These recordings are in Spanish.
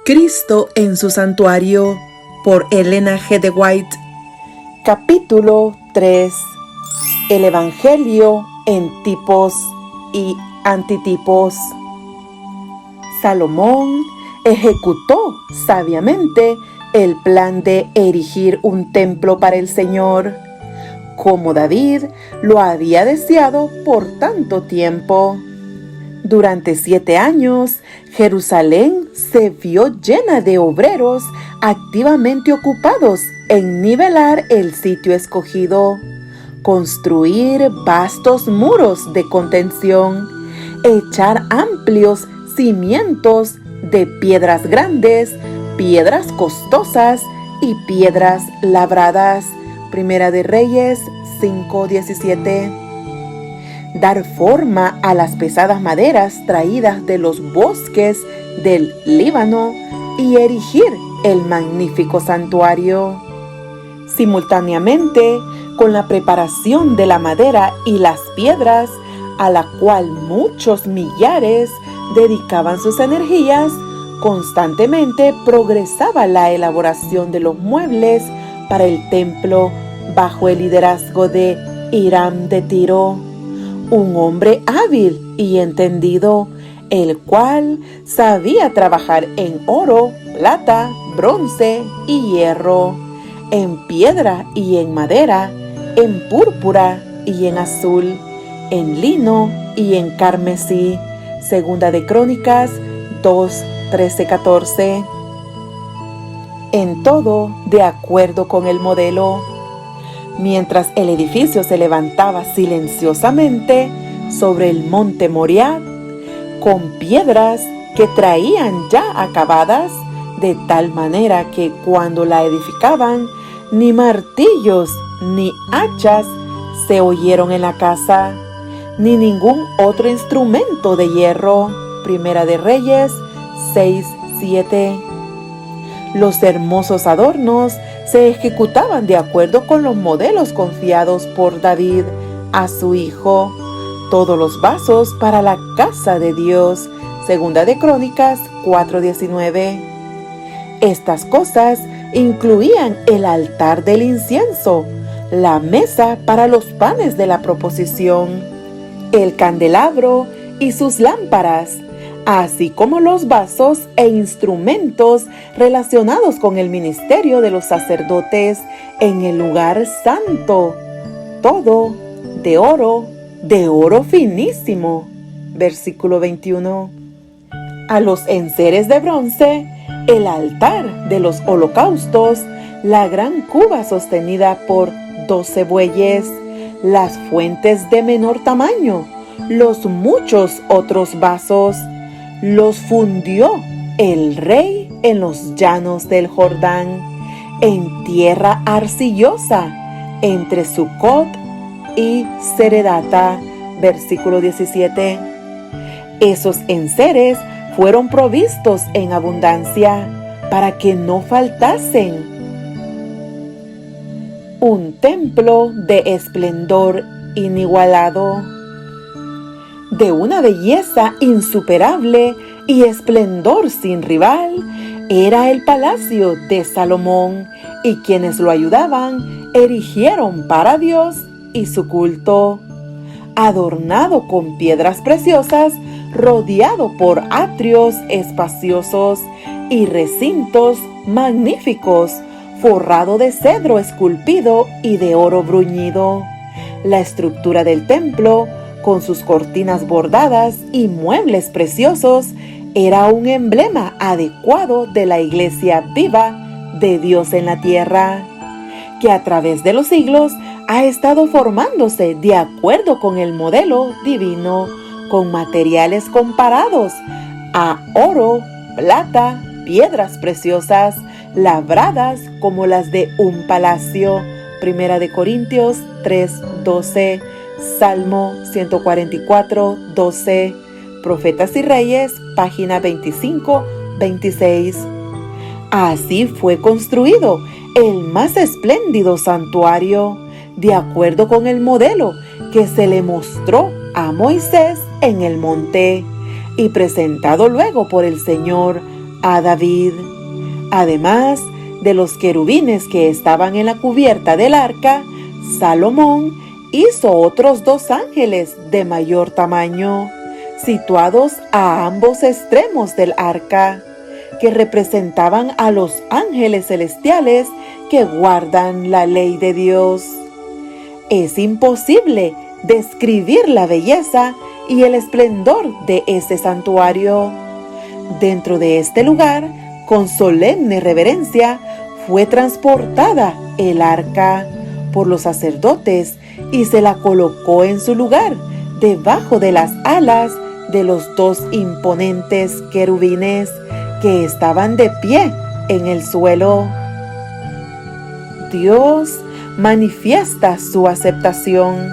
Cristo en su santuario, por Elena G. de White. Capítulo 3. El Evangelio en tipos y antitipos. Salomón ejecutó sabiamente el plan de erigir un templo para el Señor, como David lo había deseado por tanto tiempo. Durante 7 años, Jerusalén se vio llena de obreros activamente ocupados en nivelar el sitio escogido, construir vastos muros de contención, echar amplios cimientos de piedras grandes, piedras costosas y piedras labradas. Primera de Reyes 5:17. Dar forma a las pesadas maderas traídas de los bosques del Líbano y erigir el magnífico santuario. Simultáneamente con la preparación de la madera y las piedras, a la cual muchos millares dedicaban sus energías, constantemente progresaba la elaboración de los muebles para el templo bajo el liderazgo de Hiram de Tiro, un hombre hábil y entendido, el cual sabía trabajar en oro, plata, bronce y hierro, en piedra y en madera, en púrpura y en azul, en lino y en carmesí. Segunda de Crónicas 2:13-14. En todo de acuerdo con el modelo. Mientras el edificio se levantaba silenciosamente sobre el monte Moriah, con piedras que traían ya acabadas, de tal manera que cuando la edificaban, ni martillos ni hachas se oyeron en la casa, ni ningún otro instrumento de hierro. Primera de Reyes 6:7. Los hermosos adornos se ejecutaban de acuerdo con los modelos confiados por David a su hijo. Todos los vasos para la casa de Dios. Segunda de Crónicas 4:19. Estas cosas incluían el altar del incienso, la mesa para los panes de la proposición, el candelabro y sus lámparas, así como los vasos e instrumentos relacionados con el ministerio de los sacerdotes en el lugar santo, todo de oro finísimo. Versículo 21. A los enseres de bronce, el altar de los holocaustos, la gran cuba sostenida por 12 bueyes, las fuentes de menor tamaño, los muchos otros vasos, los fundió el rey en los llanos del Jordán, en tierra arcillosa, entre Sucot y Zeredata. Versículo 17. Esos enseres fueron provistos en abundancia para que no faltasen. Un templo de esplendor inigualado, de una belleza insuperable y esplendor sin rival, era el palacio de Salomón, y quienes lo ayudaban erigieron para Dios y su culto, adornado con piedras preciosas, rodeado por atrios espaciosos y recintos magníficos, forrado de cedro esculpido y de oro bruñido. La estructura del templo, con sus cortinas bordadas y muebles preciosos, era un emblema adecuado de la iglesia viva de Dios en la tierra, que a través de los siglos ha estado formándose de acuerdo con el modelo divino, con materiales comparados a oro, plata, piedras preciosas, labradas como las de un palacio. Primera de Corintios 3:12. Salmo 144:12. Profetas y Reyes, página 25-26. Así fue construido el más espléndido santuario, de acuerdo con el modelo que se le mostró a Moisés en el monte y presentado luego por el Señor a David. Además de los querubines que estaban en la cubierta del arca, Salomón hizo otros 2 ángeles de mayor tamaño, situados a ambos extremos del arca, que representaban a los ángeles celestiales que guardan la ley de Dios. Es imposible describir la belleza y el esplendor de este santuario. Dentro de este lugar, con solemne reverencia, fue transportada el arca por los sacerdotes y se la colocó en su lugar, debajo de las alas de los 2 imponentes querubines que estaban de pie en el suelo. Dios manifiesta su aceptación.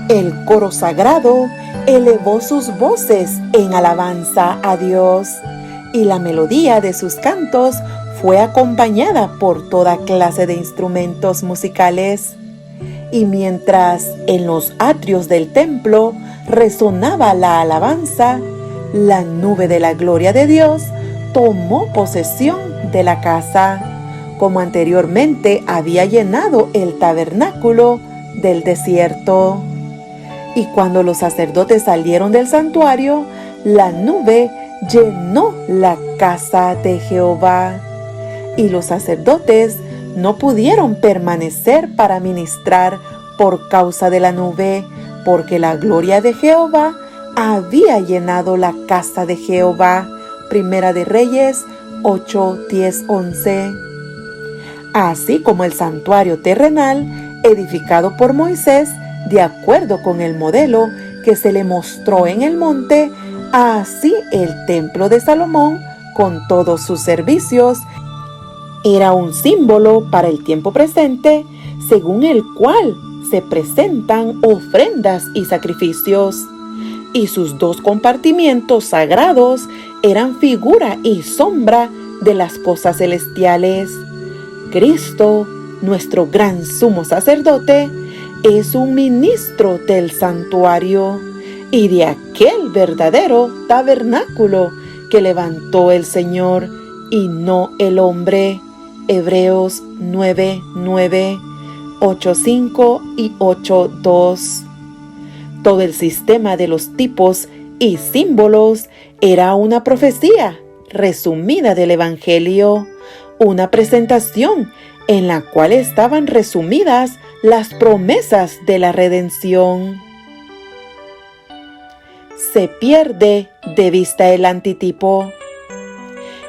El coro sagrado elevó sus voces en alabanza a Dios, y la melodía de sus cantos fue acompañada por toda clase de instrumentos musicales. Y mientras en los atrios del templo resonaba la alabanza, la nube de la gloria de Dios tomó posesión de la casa, como anteriormente había llenado el tabernáculo del desierto. Y cuando los sacerdotes salieron del santuario, la nube llenó la casa de Jehová. Y los sacerdotes no pudieron permanecer para ministrar por causa de la nube, porque la gloria de Jehová había llenado la casa de Jehová. Primera de Reyes 8, 10, 11. Así como el santuario terrenal, edificado por Moisés, de acuerdo con el modelo que se le mostró en el monte, así el templo de Salomón, con todos sus servicios, era un símbolo para el tiempo presente, según el cual se presentan ofrendas y sacrificios. Y sus 2 compartimientos sagrados eran figura y sombra de las cosas celestiales. Cristo, nuestro gran sumo sacerdote, es un ministro del santuario y de aquel verdadero tabernáculo que levantó el Señor y no el hombre. Hebreos 9, 9, 8, 5 y 8, 2. Todo el sistema de los tipos y símbolos era una profecía resumida del Evangelio, una presentación en la cual estaban resumidas las promesas de la redención. Se pierde de vista el antitipo.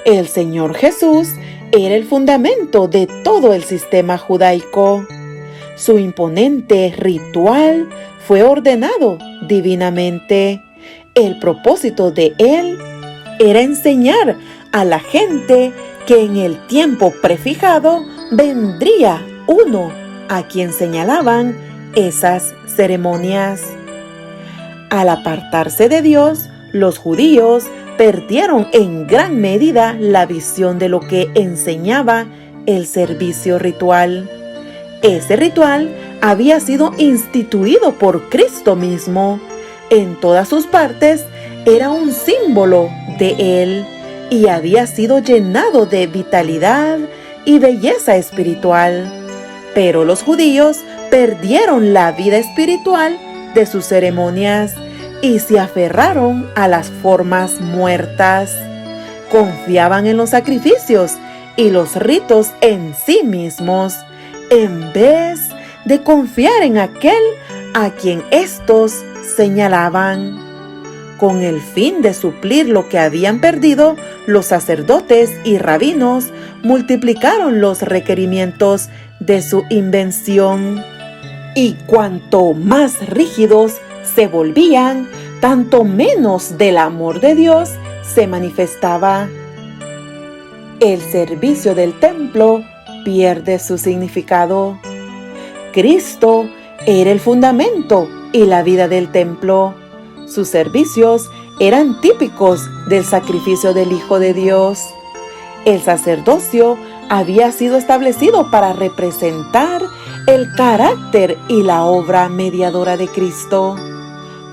El Señor Jesús era el fundamento de todo el sistema judaico. Su imponente ritual fue ordenado divinamente. El propósito de él era enseñar a la gente que en el tiempo prefijado vendría uno a quien señalaban esas ceremonias. Al apartarse de Dios, los judíos perdieron en gran medida la visión de lo que enseñaba el servicio ritual. Ese ritual había sido instituido por Cristo mismo. En todas sus partes era un símbolo de Él y había sido llenado de vitalidad y belleza espiritual. Pero los judíos perdieron la vida espiritual de sus ceremonias y se aferraron a las formas muertas. Confiaban en los sacrificios y los ritos en sí mismos, en vez de confiar en aquel a quien éstos señalaban. Con el fin de suplir lo que habían perdido, los sacerdotes y rabinos multiplicaron los requerimientos de su invención. Y cuanto más rígidos se volvían, tanto menos del amor de Dios se manifestaba. El servicio del templo pierde su significado. Cristo era el fundamento y la vida del templo. Sus servicios eran típicos del sacrificio del Hijo de Dios. El sacerdocio había sido establecido para representar el carácter y la obra mediadora de Cristo.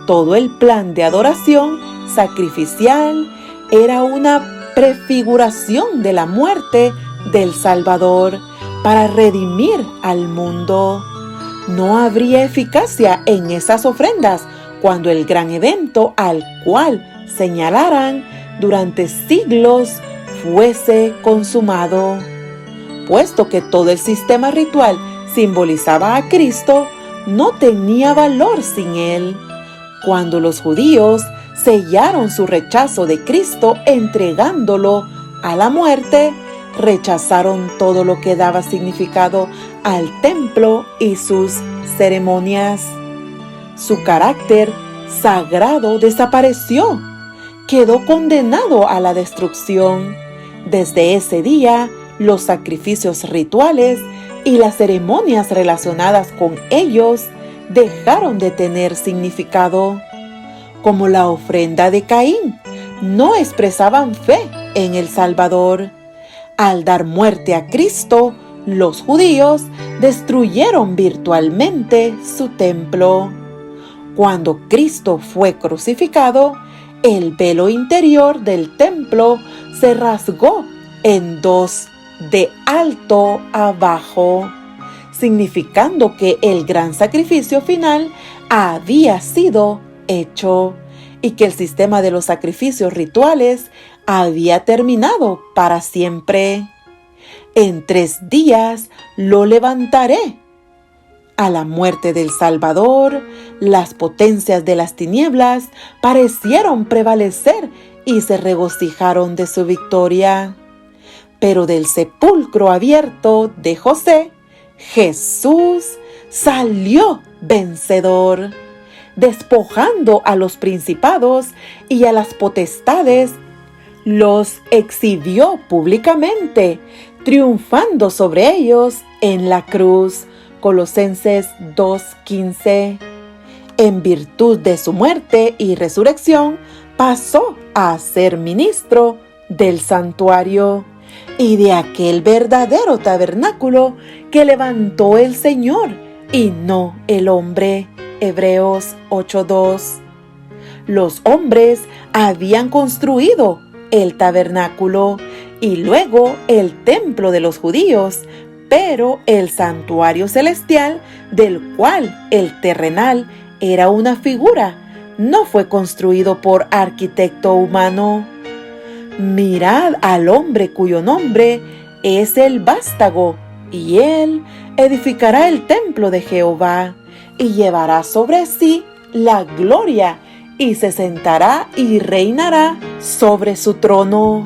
Todo el plan de adoración sacrificial era una prefiguración de la muerte del Salvador para redimir al mundo. No habría eficacia en esas ofrendas cuando el gran evento al cual señalaran durante siglos fuese consumado. Puesto que todo el sistema ritual simbolizaba a Cristo, no tenía valor sin él. Cuando los judíos sellaron su rechazo de Cristo entregándolo a la muerte, rechazaron todo lo que daba significado al templo y sus ceremonias. Su carácter sagrado desapareció, quedó condenado a la destrucción. Desde ese día, los sacrificios rituales y las ceremonias relacionadas con ellos dejaron de tener significado. Como la ofrenda de Caín, no expresaban fe en el Salvador. Al dar muerte a Cristo, los judíos destruyeron virtualmente su templo. Cuando Cristo fue crucificado, el velo interior del templo se rasgó en dos, de alto a bajo, significando que el gran sacrificio final había sido hecho y que el sistema de los sacrificios rituales había terminado para siempre. En 3 días lo levantaré. A la muerte del Salvador, las potencias de las tinieblas parecieron prevalecer y se regocijaron de su victoria. Pero del sepulcro abierto de José, Jesús salió vencedor, despojando a los principados y a las potestades, los exhibió públicamente, triunfando sobre ellos en la cruz. Colosenses 2:15. En virtud de su muerte y resurrección, pasó a ser ministro del santuario y de aquel verdadero tabernáculo que levantó el Señor y no el hombre. Hebreos 8:2. Los hombres habían construido el tabernáculo y luego el templo de los judíos, pero el santuario celestial, del cual el terrenal era una figura, no fue construido por arquitecto humano. Mirad al hombre cuyo nombre es el vástago, y él edificará el templo de Jehová, y llevará sobre sí la gloria, y se sentará y reinará sobre su trono,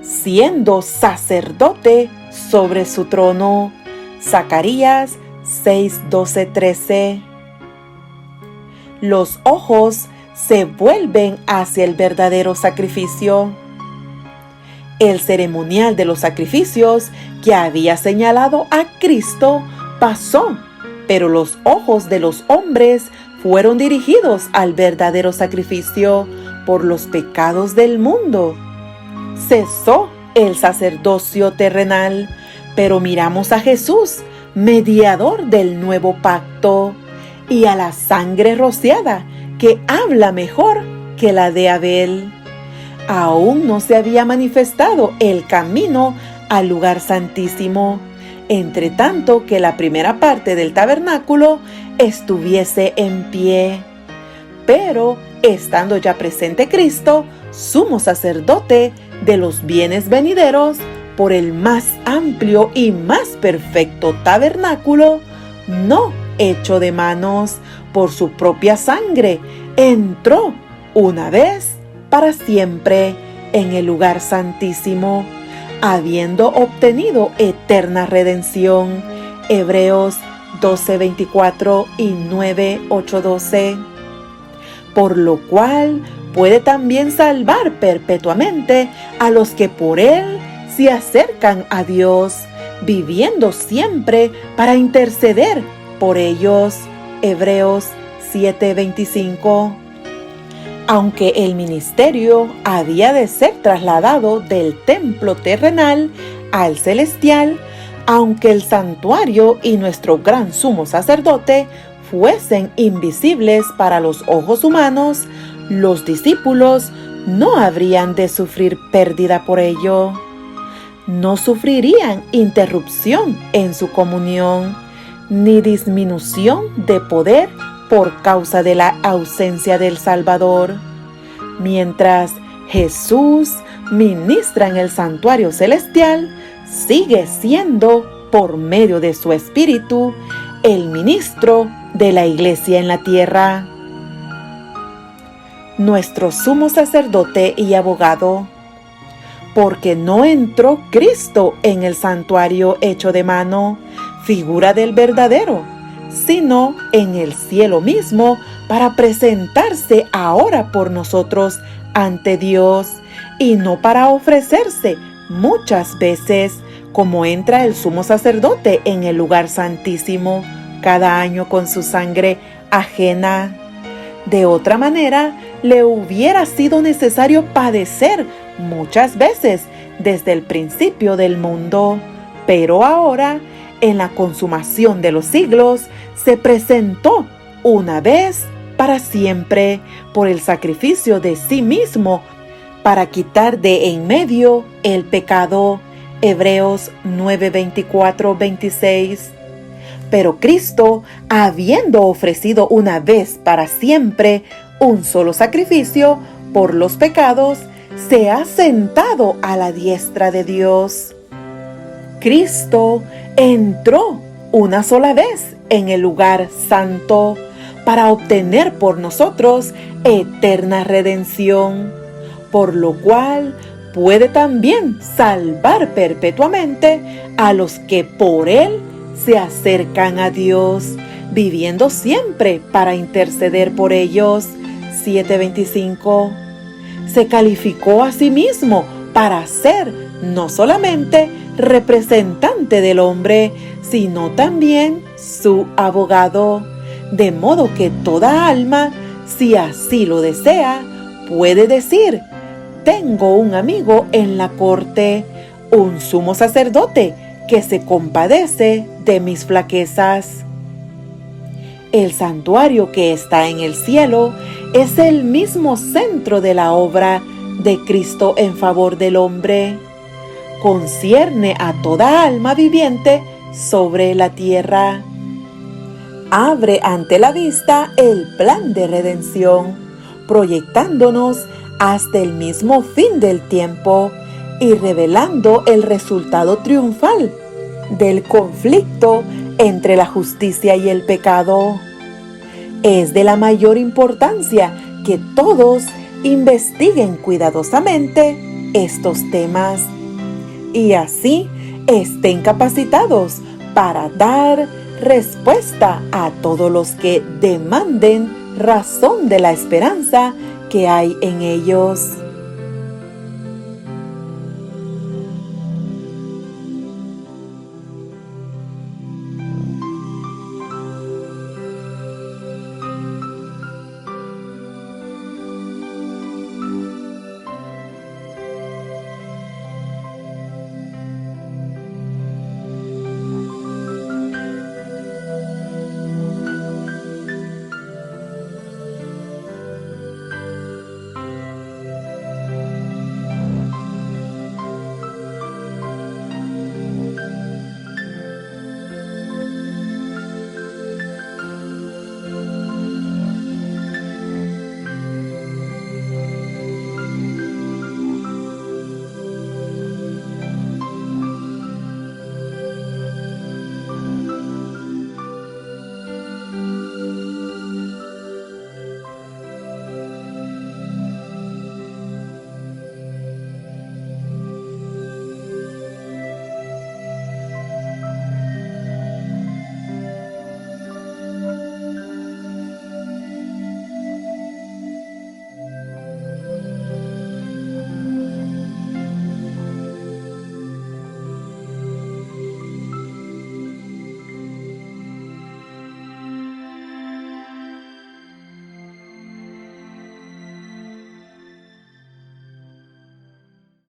siendo sacerdote sobre su trono. Zacarías 6:12-13. Los ojos se vuelven hacia el verdadero sacrificio. El ceremonial de los sacrificios que había señalado a Cristo pasó, pero los ojos de los hombres fueron dirigidos al verdadero sacrificio por los pecados del mundo. Cesó el sacerdocio terrenal, pero miramos a Jesús, mediador del nuevo pacto, y a la sangre rociada, que habla mejor que la de Abel. Aún no se había manifestado el camino al lugar santísimo, entre tanto que la primera parte del tabernáculo estuviese en pie. Pero, estando ya presente Cristo, sumo sacerdote de los bienes venideros, por el más amplio y más perfecto tabernáculo, no hecho de manos, por su propia sangre, entró una vez para siempre en el lugar santísimo, habiendo obtenido eterna redención. Hebreos 12:24 y 9:8-12. Por lo cual puede también salvar perpetuamente a los que por él se acercan a Dios, viviendo siempre para interceder por ellos. Hebreos 7:25. Aunque el ministerio había de ser trasladado del templo terrenal al celestial, aunque el santuario y nuestro gran sumo sacerdote fuesen invisibles para los ojos humanos, los discípulos no habrían de sufrir pérdida por ello. No sufrirían interrupción en su comunión, ni disminución de poder por causa de la ausencia del Salvador. Mientras Jesús ministra en el santuario celestial, sigue siendo, por medio de su Espíritu, el ministro de la Iglesia en la tierra. Nuestro sumo sacerdote y abogado, porque no entró Cristo en el santuario hecho de mano, figura del verdadero, sino en el cielo mismo, para presentarse ahora por nosotros ante Dios, y no para ofrecerse muchas veces, como entra el sumo sacerdote en el lugar santísimo cada año con su sangre ajena. De otra manera, le hubiera sido necesario padecer muchas veces desde el principio del mundo, pero ahora, en la consumación de los siglos, se presentó una vez para siempre por el sacrificio de sí mismo para quitar de en medio el pecado. Hebreos 9, 24, 26. Pero Cristo, habiendo ofrecido una vez para siempre un solo sacrificio por los pecados, se ha sentado a la diestra de Dios. Cristo entró una sola vez en el lugar santo para obtener por nosotros eterna redención, por lo cual puede también salvar perpetuamente a los que por Él se acercan a Dios, viviendo siempre para interceder por ellos. 7:25. Se calificó a sí mismo para ser no solamente representante del hombre, sino también su abogado, de modo que toda alma, si así lo desea, puede decir: tengo un amigo en la corte, un sumo sacerdote que se compadece de mis flaquezas. El santuario que está en el cielo es el mismo centro de la obra de Cristo en favor del hombre. Concierne a toda alma viviente sobre la tierra. Abre ante la vista el plan de redención, proyectándonos hasta el mismo fin del tiempo y revelando el resultado triunfal del conflicto entre la justicia y el pecado. Es de la mayor importancia que todos investiguen cuidadosamente estos temas y así estén capacitados para dar respuesta a todos los que demanden razón de la esperanza que hay en ellos.